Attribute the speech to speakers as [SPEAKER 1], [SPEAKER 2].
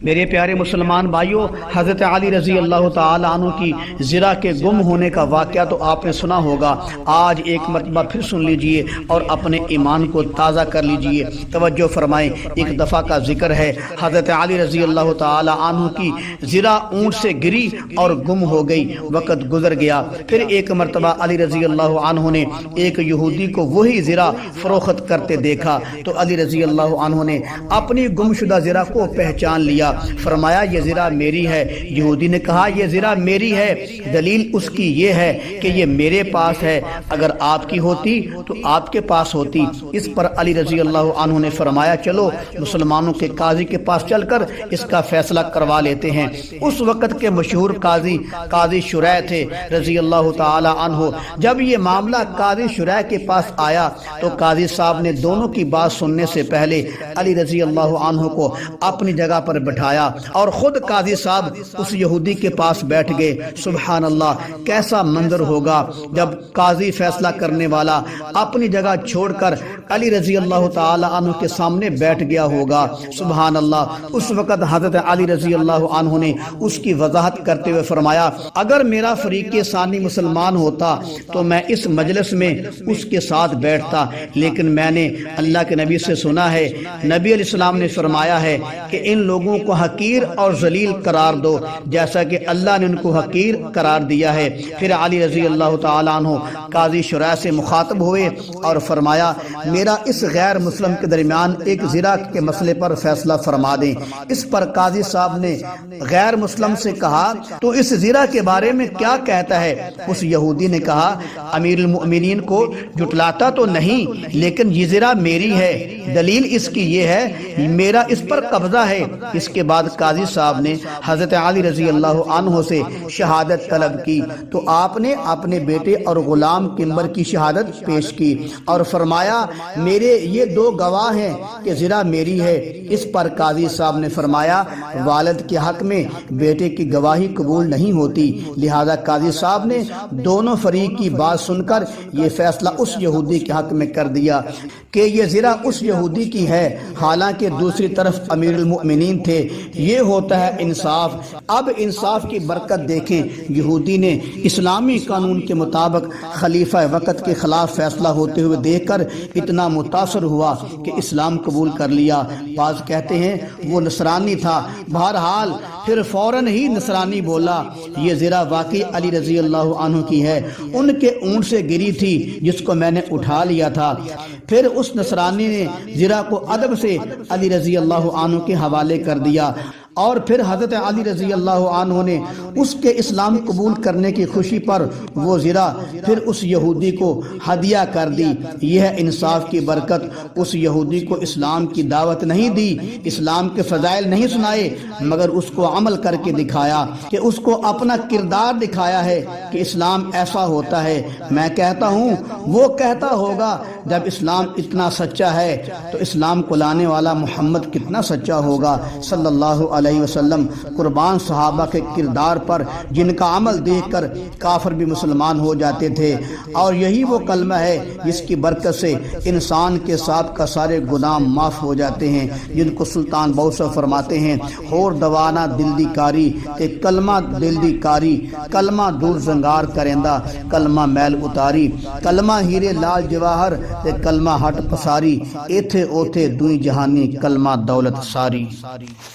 [SPEAKER 1] میرے پیارے مسلمان بھائیوں، حضرت علی رضی اللہ تعالیٰ عنہ کی زرہ کے گم ہونے کا واقعہ تو آپ نے سنا ہوگا۔ آج ایک مرتبہ پھر سن لیجئے اور اپنے ایمان کو تازہ کر لیجئے۔ توجہ فرمائیں، ایک دفعہ کا ذکر ہے، حضرت علی رضی اللہ تعالیٰ عنہ کی زرہ اونٹ سے گری اور گم ہو گئی۔ وقت گزر گیا، پھر ایک مرتبہ علی رضی اللہ عنہ نے ایک یہودی کو وہی زرہ فروخت کرتے دیکھا تو علی رضی اللہ عنہ نے اپنی گمشدہ زرہ کو پہچان لیا، فرمایا یہ زرہ میری ہے۔ یہودی نے کہا یہ زرہ میری ہے، دلیل اس کی یہ ہے کہ یہ میرے پاس ہے، اگر آپ کی ہوتی تو آپ کے پاس ہوتی۔ اس پر علی رضی اللہ عنہ نے فرمایا چلو مسلمانوں کے قاضی کے پاس چل کر اس کا فیصلہ کروا لیتے ہیں۔ اس وقت کے مشہور قاضی شریح تھے رضی اللہ تعالی عنہ۔ جب یہ معاملہ قاضی شریح کے پاس آیا تو قاضی صاحب نے دونوں کی بات سننے سے پہلے علی رضی اللہ عنہ کو اپنی جگہ پر بٹھایا اور خود قاضی صاحب اس یہودی کے پاس بیٹھ گئے۔ سبحان اللہ، کیسا منظر ہوگا جب قاضی فیصلہ کرنے والا اپنی جگہ چھوڑ کر علی رضی اللہ تعالی عنہ کے سامنے بیٹھ گیا ہوگا۔ سبحان اللہ، اس وقت حضرت علی رضی اللہ عنہ نے اس کی وضاحت کرتے ہوئے فرمایا اگر میرا فریق ثانی مسلمان ہوتا تو میں اس مجلس میں اس کے ساتھ بیٹھتا، لیکن میں نے اللہ کے نبی سے سنا ہے، نبی علیہ السلام نے فرمایا ہے کہ ان لوگوں کو حقیر اور ذلیل قرار دو جیسا کہ اللہ نے ان کو حقیر قرار دیا ہے۔ پھر علی رضی اللہ تعالیٰ عنہ قاضی شریح سے مخاطب ہوئے اور فرمایا میرا اس غیر مسلم کے درمیان ایک زرہ کے مسئلے پر فیصلہ فرما دیں۔ اس پر قاضی صاحب نے غیر مسلم سے کہا تو اس زرہ کے بارے میں کیا کہتا ہے؟ اس یہودی نے کہا امیر المؤمنین کو جھٹلاتا تو نہیں، لیکن یہ زرہ میری ہے، دلیل اس کی یہ ہے میرا اس پر قبضہ ہے۔ اس کے بعد قاضی صاحب نے حضرت علی رضی اللہ عنہ سے شہادت طلب کی تو آپ نے اپنے بیٹے اور غلام قمبر کی شہادت پیش کی اور فرمایا میرے یہ دو گواہ ہیں کہ زرہ میری ہے۔ اس پر قاضی صاحب نے فرمایا والد کے حق میں بیٹے کی گواہی قبول نہیں ہوتی، لہذا قاضی صاحب نے دونوں فریق کی بات سن کر یہ فیصلہ اس یہودی کے حق میں کر دیا کہ یہ زرہ اس یہودی کی ہے، حالانکہ دوسری طرف امیر المؤمنین تھے۔ یہ ہوتا ہے انصاف۔ اب انصاف کی برکت دیکھیں، یہودی نے اسلامی قانون کے مطابق خلیفہ وقت کے خلاف فیصلہ ہوتے ہوئے دیکھ کر اتنا متاثر ہوا کہ اسلام قبول کر لیا۔ بعض کہتے ہیں وہ نصرانی تھا، بہرحال پھر فوراً ہی نصرانی بولا یہ زرہ واقعی علی رضی اللہ عنہ کی ہے، ان کے اونٹ سے گری تھی جس کو میں نے اٹھا لیا تھا۔ پھر اس نصرانی نے زرہ کو ادب سے علی رضی اللہ عنہ کے حوالے کر دیا اور پھر حضرت علی رضی اللہ عنہ نے اس کے اسلام قبول کرنے کی خوشی پر وہ زرہ پھر اس یہودی کو ہدیہ کر دی۔ یہ ہے انصاف کی برکت۔ اس یہودی کو اسلام کی دعوت نہیں دی، اسلام کے فضائل نہیں سنائے، مگر اس کو عمل کر کے دکھایا کہ اس کو اپنا کردار دکھایا ہے کہ اسلام ایسا ہوتا ہے۔ میں کہتا ہوں وہ کہتا ہوگا جب اسلام اتنا سچا ہے تو اسلام کو لانے والا محمد کتنا سچا ہوگا صلی اللہ علیہ وسلم۔ قربان صحابہ کے کردار پر جن کا عمل دیکھ کر کافر بھی مسلمان ہو جاتے تھے، اور یہی وہ کلمہ ہے جس کی برکت سے انسان کے ساتھ کا سارے گناہ معاف ہو جاتے ہیں، جن کو سلطان بہوسو فرماتے ہیں ہور دوانا دل دی کاری تے کلمہ دل دی کاری، کلمہ دور زنگار کرندہ کلمہ میل اتاری، کلمہ ہیرے لال جواہر تے کلمہ ہٹ پساری، ایتھے اوتھے دوئی جہانی کلمہ دولت ساری۔